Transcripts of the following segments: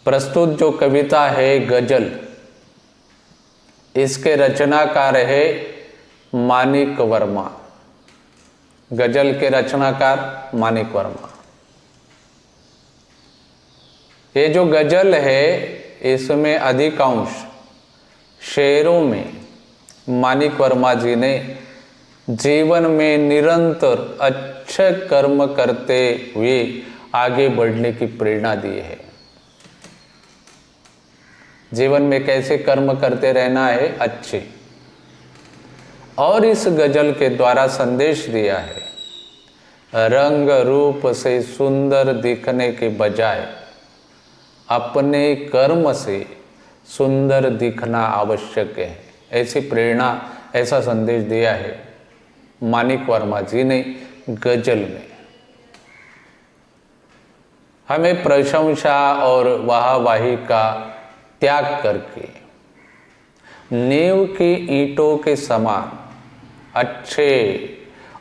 प्रस्तुत जो कविता है गजल, इसके रचनाकार है मानिक वर्मा। गजल के रचनाकार मानिक वर्मा। ये जो गजल है इसमें अधिकांश शेरों में मानिक वर्मा जी ने जीवन में निरंतर अच्छे कर्म करते हुए आगे बढ़ने की प्रेरणा दी है। जीवन में कैसे कर्म करते रहना है अच्छे, और इस गजल के द्वारा संदेश दिया है रंग रूप से सुंदर दिखने के बजाय अपने कर्म से सुंदर दिखना आवश्यक है। ऐसी प्रेरणा, ऐसा संदेश दिया है मानिक वर्मा जी ने गजल में। हमें प्रशंसा और वाहवाही का त्याग करके नींव की ईंटों के समान अच्छे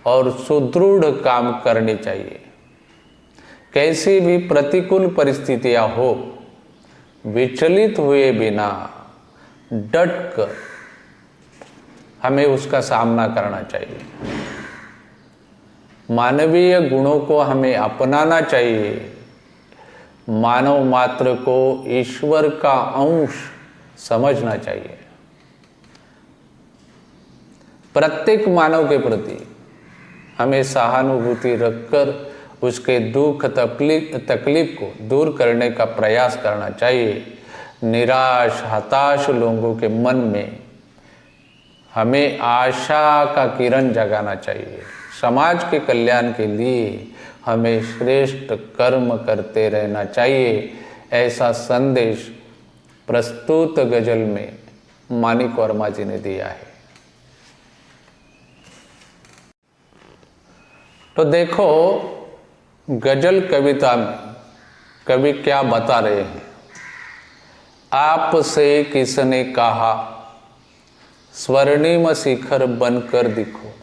और सुदृढ़ काम करने चाहिए। कैसी भी प्रतिकूल परिस्थितियां हो, विचलित हुए बिना डट कर हमें उसका सामना करना चाहिए। मानवीय गुणों को हमें अपनाना चाहिए। मानव मात्र को ईश्वर का अंश समझना चाहिए। प्रत्येक मानव के प्रति हमें सहानुभूति रखकर उसके दुख तकलीफ को दूर करने का प्रयास करना चाहिए। निराश हताश लोगों के मन में हमें आशा का किरण जगाना चाहिए। समाज के कल्याण के लिए हमें श्रेष्ठ कर्म करते रहना चाहिए। ऐसा संदेश प्रस्तुत गजल में मानिक वर्मा जी ने दिया है। तो देखो गजल कविता में कवि क्या बता रहे हैं। आपसे किसने कहा स्वर्णिम शिखर बनकर दिखो।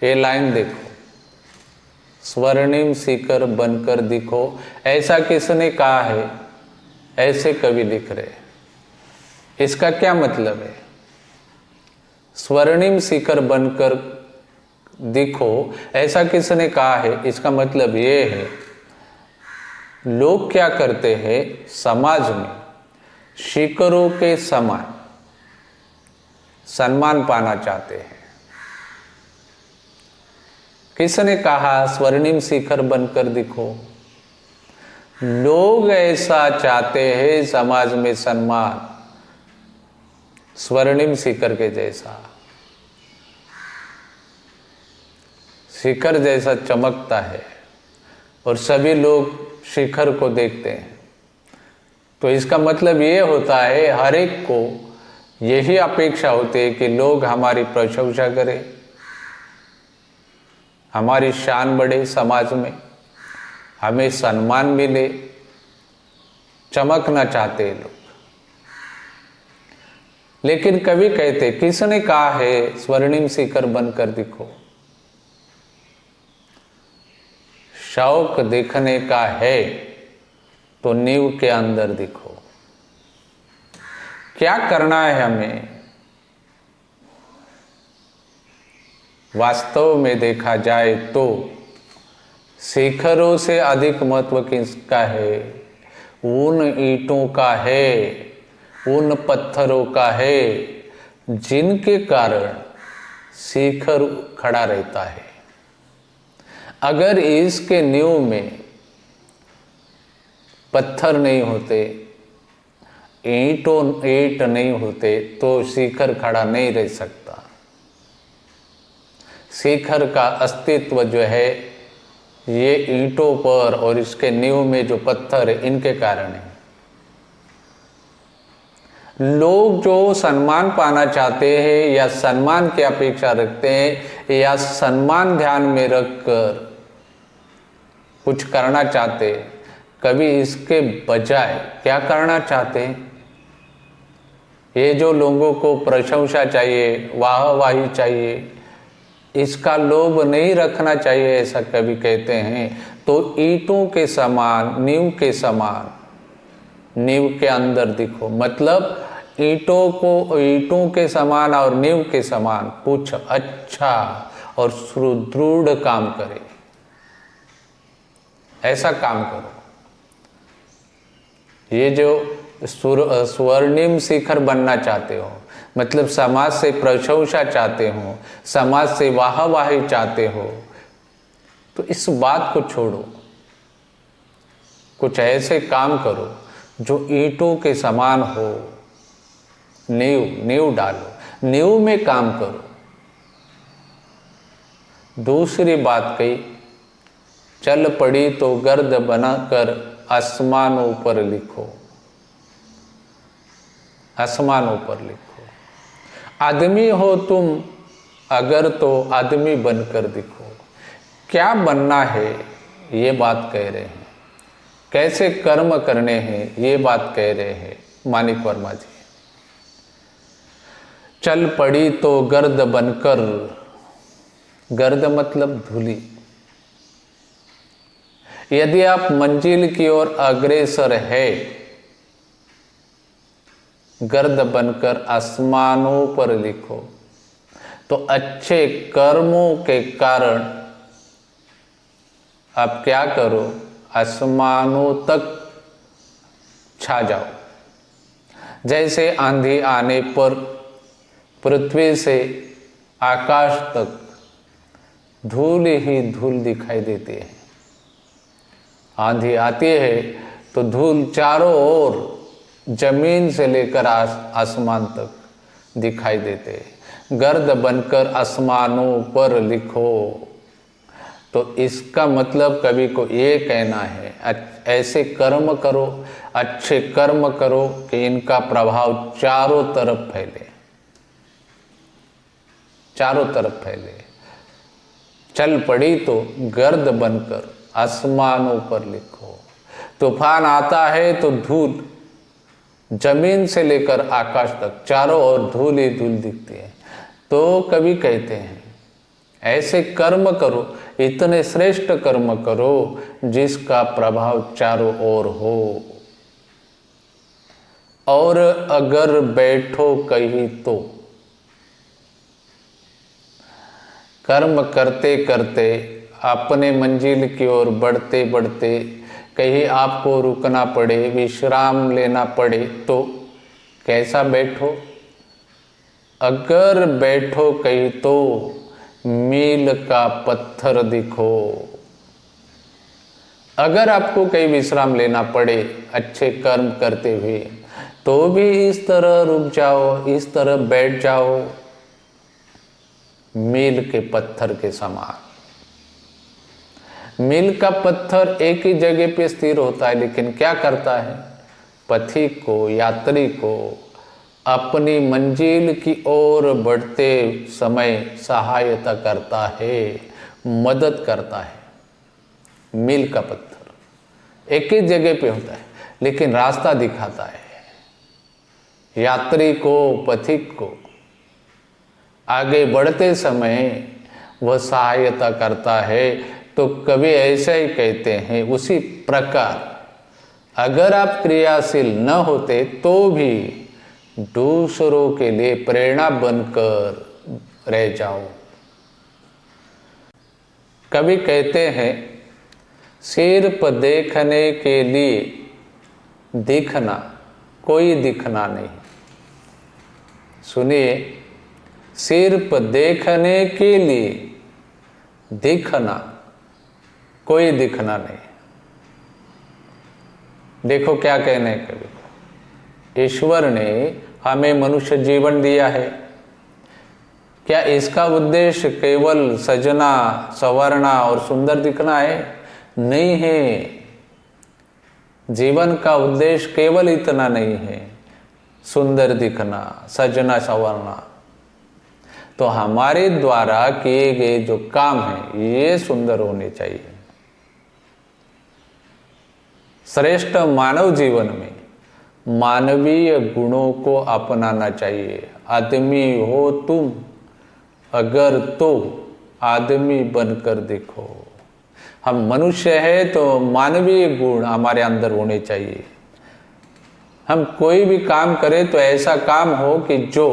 ये लाइन देखो, स्वर्णिम शिखर बनकर दिखो, ऐसा किसने कहा है, ऐसे कवि लिख रहे हैं। इसका क्या मतलब है? स्वर्णिम शिखर बनकर दिखो, ऐसा किसने कहा है, इसका मतलब ये है लोग क्या करते हैं, समाज में शिखरों के समान सम्मान पाना चाहते हैं। किसने कहा स्वर्णिम शिखर बनकर दिखो? लोग ऐसा चाहते हैं समाज में सम्मान स्वर्णिम शिखर के जैसा, शिखर जैसा चमकता है और सभी लोग शिखर को देखते हैं। तो इसका मतलब ये होता है हर एक को यही अपेक्षा होती है कि लोग हमारी प्रशंसा करें, हमारी शान बढ़े, समाज में हमें सम्मान मिले, चमकना चाहते हैं लोग। लेकिन कवि कहते किसने कहा है स्वर्णिम शिखर बनकर दिखो? शौक देखने का है तो नींव के अंदर दिखो। क्या करना है हमें? वास्तव में देखा जाए तो शिखरों से अधिक महत्व किसका है? उन ईंटों का है, उन पत्थरों का है जिनके कारण शिखर खड़ा रहता है। अगर इसके नींव में पत्थर नहीं होते, ईंट नहीं होते तो शिखर खड़ा नहीं रह सकता। शिखर का अस्तित्व जो है ये ईंटों पर और इसके नींव में जो पत्थर है इनके कारण है। लोग जो सम्मान पाना चाहते हैं या सम्मान की अपेक्षा रखते हैं या सम्मान ध्यान में रखकर कुछ करना चाहते, कभी इसके बजाय क्या करना चाहते हैं? ये जो लोगों को प्रशंसा चाहिए, वाहवाही चाहिए, इसका लोभ नहीं रखना चाहिए, ऐसा कवि कहते हैं। तो ईंटों के समान, नींव के समान नींव के अंदर दिखो, मतलब ईंटों के समान और नींव के समान कुछ अच्छा और सुदृढ़ काम करे, ऐसा काम करो। ये जो स्वर्णिम शिखर बनना चाहते हो, मतलब समाज से प्रशंसा चाहते हो, समाज से वाहवाही चाहते हो, तो इस बात को छोड़ो, कुछ ऐसे काम करो जो ईंटों के समान हो। नींव डालो, नींव में काम करो। दूसरी बात कही, चल पड़ी तो गर्द बनाकर आसमानों पर लिखो, आसमानों पर लिखो। आदमी हो तुम अगर तो आदमी बनकर दिखो। क्या बनना है ये बात कह रहे हैं, कैसे कर्म करने हैं ये बात कह रहे हैं मानिक वर्मा जी। चल पड़ी तो गर्द बनकर, गर्द मतलब धूली। यदि आप मंजिल की ओर अग्रसर है, गर्द बनकर आसमानों पर लिखो, तो अच्छे कर्मों के कारण आप क्या करो, आसमानों तक छा जाओ। जैसे आंधी आने पर पृथ्वी से आकाश तक धूल ही धूल दिखाई देती है। आंधी आती है तो धूल चारों ओर जमीन से लेकर आसमान तक दिखाई देते हैं। गर्द बनकर आसमानों पर लिखो, तो इसका मतलब कवि को ये कहना है, ऐसे कर्म करो, अच्छे कर्म करो कि इनका प्रभाव चारों तरफ फैले, चारों तरफ फैले। चल पड़ी तो गर्द बनकर आसमानों पर लिखो। तूफान आता है तो धूल जमीन से लेकर आकाश तक चारों ओर धूल ही धूल दिखती है। तो कवि कहते हैं ऐसे कर्म करो, इतने श्रेष्ठ कर्म करो जिसका प्रभाव चारों ओर हो। और अगर बैठो कहीं तो, कर्म करते करते अपने मंजिल की ओर बढ़ते बढ़ते कहीं आपको रुकना पड़े, विश्राम लेना पड़े, तो कैसा बैठो? अगर बैठो कहीं तो मील का पत्थर दिखो। अगर आपको कहीं विश्राम लेना पड़े अच्छे कर्म करते हुए, तो भी इस तरह रुक जाओ, इस तरह बैठ जाओ, मील के पत्थर के समान। मील का पत्थर एक ही जगह पे स्थिर होता है, लेकिन क्या करता है? पथिक को, यात्री को अपनी मंजिल की ओर बढ़ते समय सहायता करता है, मदद करता है। मील का पत्थर एक ही जगह पे होता है, लेकिन रास्ता दिखाता है यात्री को, पथिक को। आगे बढ़ते समय वह सहायता करता है। तो कवि ऐसा ही कहते हैं, उसी प्रकार अगर आप क्रियाशील न होते तो भी दूसरों के लिए प्रेरणा बनकर रह जाओ। कवि कहते हैं सिर्फ देखने के लिए दिखना कोई दिखना नहीं। सुनिए, सिर्फ देखने के लिए दिखना कोई दिखना नहीं। देखो क्या कहने कवि को, ईश्वर ने हमें मनुष्य जीवन दिया है। क्या इसका उद्देश्य केवल सजना, संवरना और सुंदर दिखना है? नहीं है। जीवन का उद्देश्य केवल इतना नहीं है, सुंदर दिखना, सजना, संवरना। तो हमारे द्वारा किए गए जो काम हैं ये सुंदर होने चाहिए। श्रेष्ठ मानव जीवन में मानवीय गुणों को अपनाना चाहिए। आदमी हो तुम अगर तो आदमी बनकर देखो। हम मनुष्य है तो मानवीय गुण हमारे अंदर होने चाहिए। हम कोई भी काम करें तो ऐसा काम हो कि जो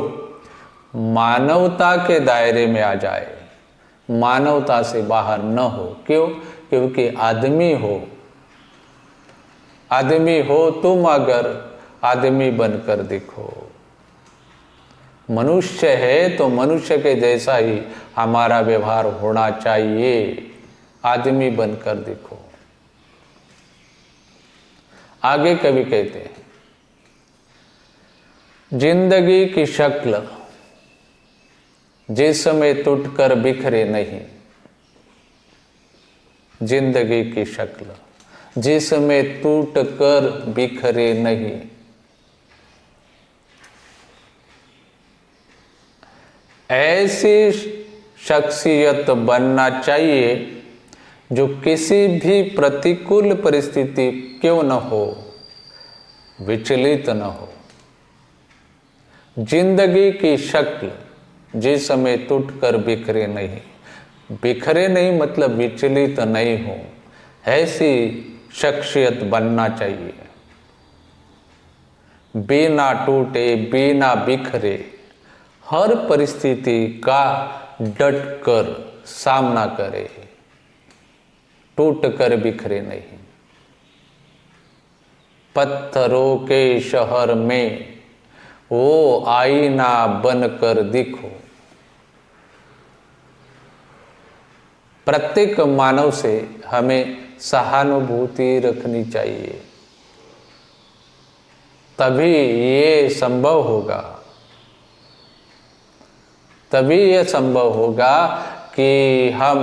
मानवता के दायरे में आ जाए, मानवता से बाहर न हो। क्यों? क्योंकि आदमी हो तुम, अगर आदमी बनकर दिखो। मनुष्य है तो मनुष्य के जैसा ही हमारा व्यवहार होना चाहिए। आदमी बनकर दिखो। आगे कवि कहते हैं, जिंदगी की शक्ल जिसमें टूटकर बिखरे नहीं। जिंदगी की शक्ल जिसमें टूटकर बिखरे नहीं। ऐसी शख्सियत बनना चाहिए जो किसी भी प्रतिकूल परिस्थिति क्यों न हो, विचलित न हो। जिंदगी की शक्ल जिसमें टूटकर बिखरे नहीं। बिखरे नहीं मतलब विचलित नहीं हो, ऐसी शख्सियत बनना चाहिए। बिना टूटे बिना बिखरे हर परिस्थिति का डट कर सामना करे, टूट कर बिखरे नहीं। पत्थरों के शहर में वो आईना बनकर दिखो। प्रत्येक मानव से हमें सहानुभूति रखनी चाहिए, तभी ये संभव होगा। तभी ये संभव होगा कि हम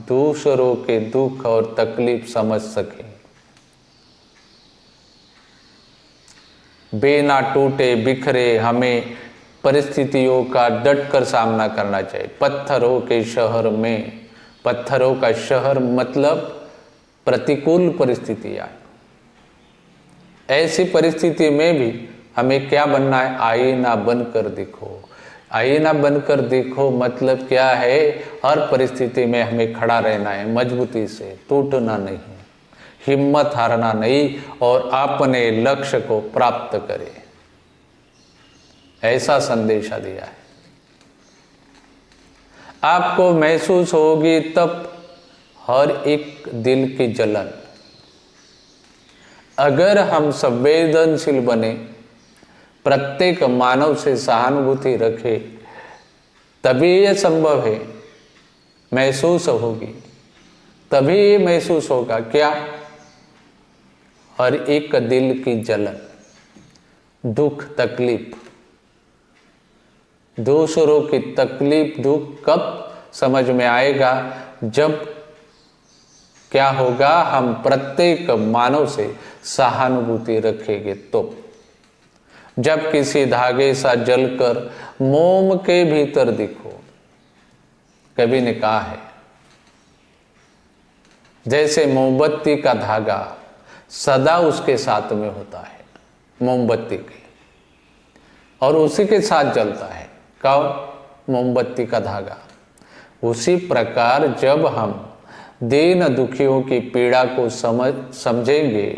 दूसरों के दुख और तकलीफ समझ सकें। बिना टूटे बिखरे हमें परिस्थितियों का डटकर सामना करना चाहिए। पत्थरों के शहर में, पत्थरों का शहर मतलब प्रतिकूल परिस्थितियां। ऐसी परिस्थिति में भी हमें क्या बनना है? आईना बनकर दिखो। आईना बनकर देखो मतलब क्या है? हर परिस्थिति में हमें खड़ा रहना है, मजबूती से, टूटना नहीं, हिम्मत हारना नहीं और अपने लक्ष्य को प्राप्त करें। ऐसा संदेशा दिया है। आपको महसूस होगी तब हर एक दिल की जलन। अगर हम संवेदनशील बने, प्रत्येक मानव से सहानुभूति रखे, तभी यह संभव है। महसूस होगी, तभी ये महसूस होगा क्या? हर एक दिल की जलन, दुख, तकलीफ। दूसरों की तकलीफ, दुख कब समझ में आएगा? जब क्या होगा? हम प्रत्येक मानव से सहानुभूति रखेंगे तो। जब किसी धागे सा जलकर मोम के भीतर दिखो। कवि ने कहा है, जैसे मोमबत्ती का धागा सदा उसके साथ में होता है, मोमबत्ती के, और उसी के साथ जलता है। कौन? मोमबत्ती का धागा। उसी प्रकार जब हम दीन दुखियों की पीड़ा को समझेंगे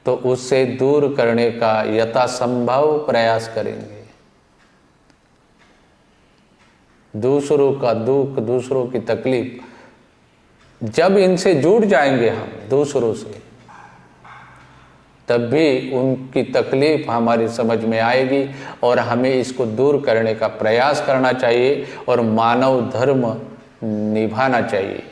तो उससे दूर करने का यथासंभव प्रयास करेंगे। दूसरों का दुख, दूसरों की तकलीफ, जब इनसे जुड़ जाएंगे हम दूसरों से, तब भी उनकी तकलीफ हमारी समझ में आएगी और हमें इसको दूर करने का प्रयास करना चाहिए और मानव धर्म निभाना चाहिए।